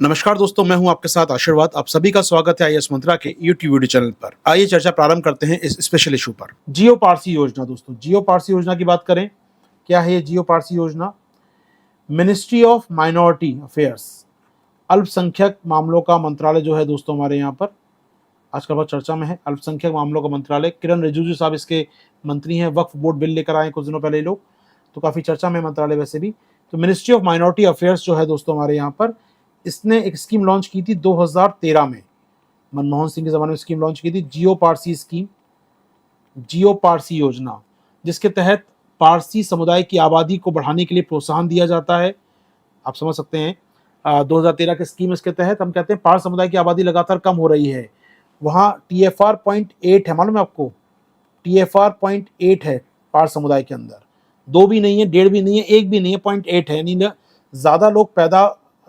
नमस्कार दोस्तों, मैं हूं आपके साथ आशीर्वाद। आप सभी का स्वागत है आईएएस मंत्रा के यूट्यूब वीडियो चैनल पर। आइए चर्चा प्रारंभ करते हैं इस स्पेशल इशू पर। जियो पारसी योजना। दोस्तों, जियो पारसी योजना की बात करें, क्या है ये जियो पारसी योजना? मिनिस्ट्री ऑफ माइनॉरिटी अफेयर्स, अल्पसंख्यक मामलों का मंत्रालय जो है दोस्तों हमारे यहाँ पर आजकल बहुत चर्चा में है। अल्पसंख्यक मामलों का मंत्रालय, किरण रिजिजू साहब इसके मंत्री हैं। वक्फ बोर्ड बिल लेकर आए कुछ दिनों पहले ये लोग, तो काफी चर्चा में मंत्रालय वैसे भी। तो मिनिस्ट्री ऑफ माइनॉरिटी अफेयर्स जो है दोस्तों हमारे यहाँ पर, इसने एक स्कीम लॉन्च की थी 2013 में। मनमोहन सिंह के जमाने में स्कीम लॉन्च की थी, जियो पारसी स्कीम, जियो पारसी योजना, जिसके तहत पारसी समुदाय की आबादी को बढ़ाने के लिए प्रोत्साहन दिया जाता है। आप समझ सकते हैं 2013 की स्कीम, इसके तहत हम कहते हैं पारसी समुदाय की आबादी लगातार कम हो रही है। वहाँ TFR 0.8 है, मालूम है आपको? TFR 0.8 है पारसी समुदाय के अंदर। 2 भी नहीं है, 1.5 भी नहीं है, 1 भी नहीं है, 0.8 है। यानी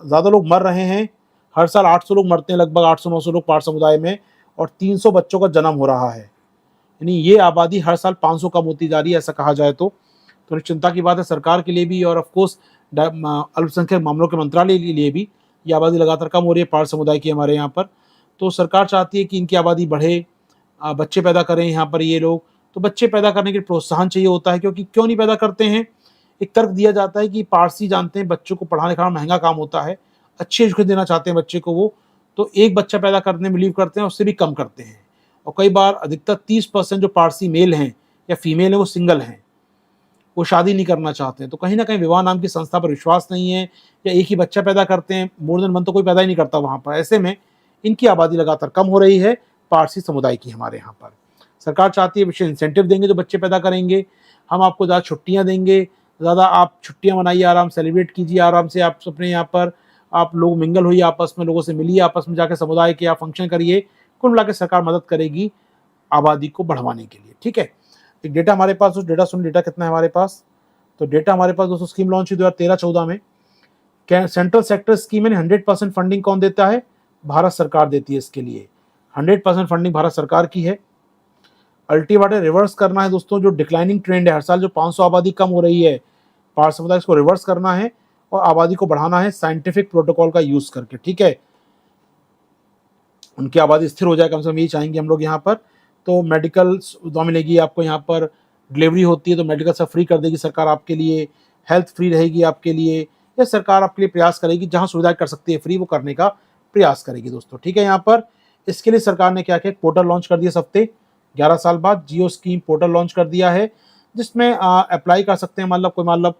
ज़्यादा लोग मर रहे हैं। हर साल 800 लोग मरते हैं, लगभग 800-900 लोग पारसी समुदाय में, और 300 बच्चों का जन्म हो रहा है। यानी ये आबादी हर साल 500 कम होती जा रही है, ऐसा कहा जाए तो चिंता की बात है सरकार के लिए भी, और ऑफकोर्स अल्पसंख्यक मामलों के मंत्रालय के लिए भी। ये आबादी लगातार कम हो रही है पारसी समुदाय की हमारे यहाँ पर। तो सरकार चाहती है कि इनकी आबादी बढ़े, बच्चे पैदा करें यहाँ पर ये लोग। तो बच्चे पैदा करने के लिए प्रोत्साहन चाहिए होता है, क्योंकि क्यों नहीं पैदा करते हैं? एक तर्क दिया जाता है कि पारसी जानते हैं बच्चों को पढ़ाने लिखाना महंगा काम होता है, अच्छी एजुकेशन देना चाहते हैं बच्चे को वो, तो एक बच्चा पैदा करने में बिलीव करते हैं, उससे भी कम करते हैं। और कई बार अधिकतर 30% जो पारसी मेल हैं या फीमेल हैं वो सिंगल हैं, वो शादी नहीं करना चाहते हैं। तो कहीं ना कहीं विवाह नाम की संस्था पर विश्वास नहीं है, या एक ही बच्चा पैदा करते हैं, मोर देन वन तो कोई पैदा ही नहीं करता वहाँ पर। ऐसे में इनकी आबादी लगातार कम हो रही है पारसी समुदाय की हमारे यहाँ पर। सरकार चाहती है विशेष इंसेंटिव देंगे जो बच्चे पैदा करेंगे, हम आपको ज़्यादा छुट्टियाँ देंगे, ज़्यादा आप छुट्टियाँ मनाइए, आराम सेलिब्रेट कीजिए, आराम से आप अपने यहाँ पर आप लोग मिंगल होइए, आपस में लोगों से मिलिए, आपस में जाकर समुदाय के आप फंक्शन करिए। कुल मिला के सरकार मदद करेगी आबादी को बढ़वाने के लिए। ठीक है, एक डेटा हमारे पास, उस डेटा सुन, डेटा कितना है हमारे पास? तो डेटा हमारे पास दोस्तों, स्कीम लॉन्च हुई 2013-14 में। सेंट्रल सेक्टर स्कीम में 100% फंडिंग कौन देता है? भारत सरकार देती है इसके लिए। 100% फंडिंग भारत सरकार की है। अल्टीमेटली रिवर्स करना है दोस्तों जो डिक्लाइनिंग ट्रेंड है, हर साल जो 500 आबादी कम हो रही है पारसी समुदाय, इसको रिवर्स करना है और आबादी को बढ़ाना है साइंटिफिक प्रोटोकॉल का यूज करके। ठीक है, उनकी आबादी स्थिर हो जाए, कम से कम यही चाहेंगे हम लोग यहाँ पर। तो मेडिकल सुविधा मिलेगी आपको, यहाँ पर डिलीवरी होती है तो मेडिकल सब फ्री कर देगी सरकार आपके लिए, हेल्थ फ्री रहेगी आपके लिए, या सरकार आपके लिए प्रयास करेगी जहाँ सुविधा कर सकती है फ्री, वो करने का प्रयास करेगी दोस्तों। ठीक है, यहाँ पर इसके लिए सरकार ने क्या किया, पोर्टल लॉन्च कर दिया इस हफ्ते। 11 साल बाद जियो स्कीम पोर्टल लॉन्च कर दिया है, जिसमें अप्लाई कर सकते हैं। मतलब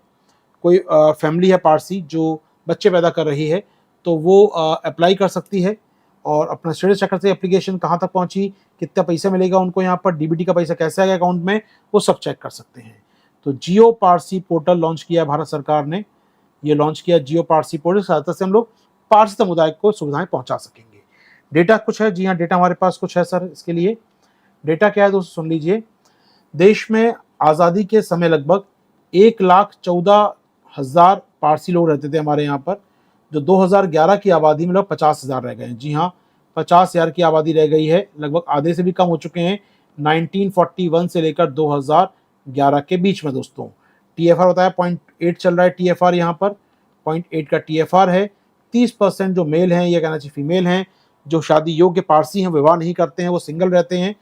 कोई फैमिली है पारसी जो बच्चे पैदा कर रही है, तो वो अप्लाई कर सकती है और अपना स्टेटस चेक कर सकती है, एप्लीकेशन कहाँ तक पहुँची, कितना पैसा मिलेगा उनको, यहाँ पर DBT का पैसा कैसे आएगा अकाउंट में, वो सब चेक कर सकते हैं। तो जियो पारसी पोर्टल लॉन्च किया भारत सरकार ने। ये लॉन्च किया जियो पारसी पोर्टल की सहायता से हम लोग पारसी समुदाय को सुविधाएं पहुंचा सकेंगे। डेटा कुछ है, जी हाँ, डेटा हमारे पास कुछ है सर। इसके लिए डेटा क्या है दोस्तों, सुन लीजिए। देश में आज़ादी के समय लगभग 1,14,000 पारसी लोग रहते थे हमारे यहाँ पर, जो 2011 की आबादी में लगभग 50,000 रह गए हैं। जी हाँ, 50,000 की आबादी रह गई है, लगभग आधे से भी कम हो चुके हैं 1941 से लेकर 2011 के बीच में दोस्तों। TFR होता है 0.8 चल रहा है, TFR यहाँ पर 0.8 का TFR है। 30% जो मेल हैं, या कहना चाहिए फीमेल हैं, जो शादी योग्य पारसी हैं, विवाह नहीं करते हैं, वो सिंगल रहते हैं।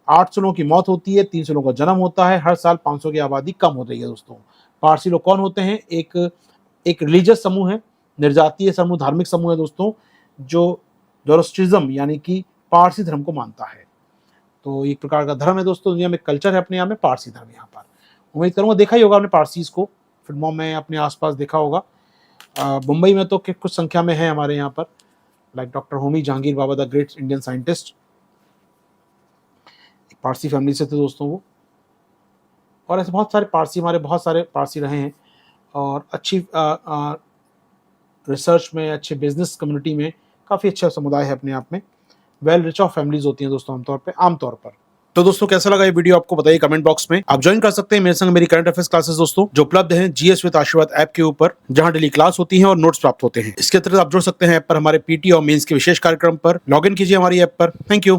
800 लोगों की मौत होती है, 300 लोगों का जन्म होता है, हर साल 500 की आबादी कम हो रही है दोस्तों। पारसी लोग कौन होते हैं? एक रिलीजियस समूह है, निर्जातीय समूह, धार्मिक समूह है दोस्तों, जो जोरोस्ट्रिज्म यानी कि पारसी धर्म को मानता है। तो एक प्रकार का धर्म है दोस्तों, दुनिया में कल्चर है अपने यहाँ में पारसी धर्म। यहाँ पर उम्मीद करूँगा देखा ही होगा आपने पारसीज को, फिल्मों में अपने आसपास देखा होगा। मुंबई में तो कुछ संख्या में है हमारे यहाँ पर, like doctor Homi Jehangir Bhabha the great Indian scientist, Parsi family से थे दोस्तों वो। और ऐसे बहुत सारे पारसी रहे हैं, और अच्छी रिसर्च में, अच्छे बिजनेस कम्युनिटी में काफ़ी अच्छा समुदाय है अपने आप में। वेल रिच ऑफ फैमिलीज होती हैं दोस्तों आमतौर पर। तो दोस्तों कैसा लगा ये वीडियो आपको बताइए कमेंट बॉक्स में। आप ज्वाइन कर सकते हैं मेरे संग मेरी करंट अफेयर्स क्लासेस दोस्तों, जो उपलब्ध हैं GS विद आशीर्वाद ऐप के ऊपर, जहां डेली क्लास होती है और नोट्स प्राप्त होते हैं। इसके अतिरिक्त आप जुड़ सकते हैं ऐप पर हमारे PT और मेंस के विशेष कार्यक्रम पर। लॉगिन कीजिए हमारी ऐप पर। Thank you.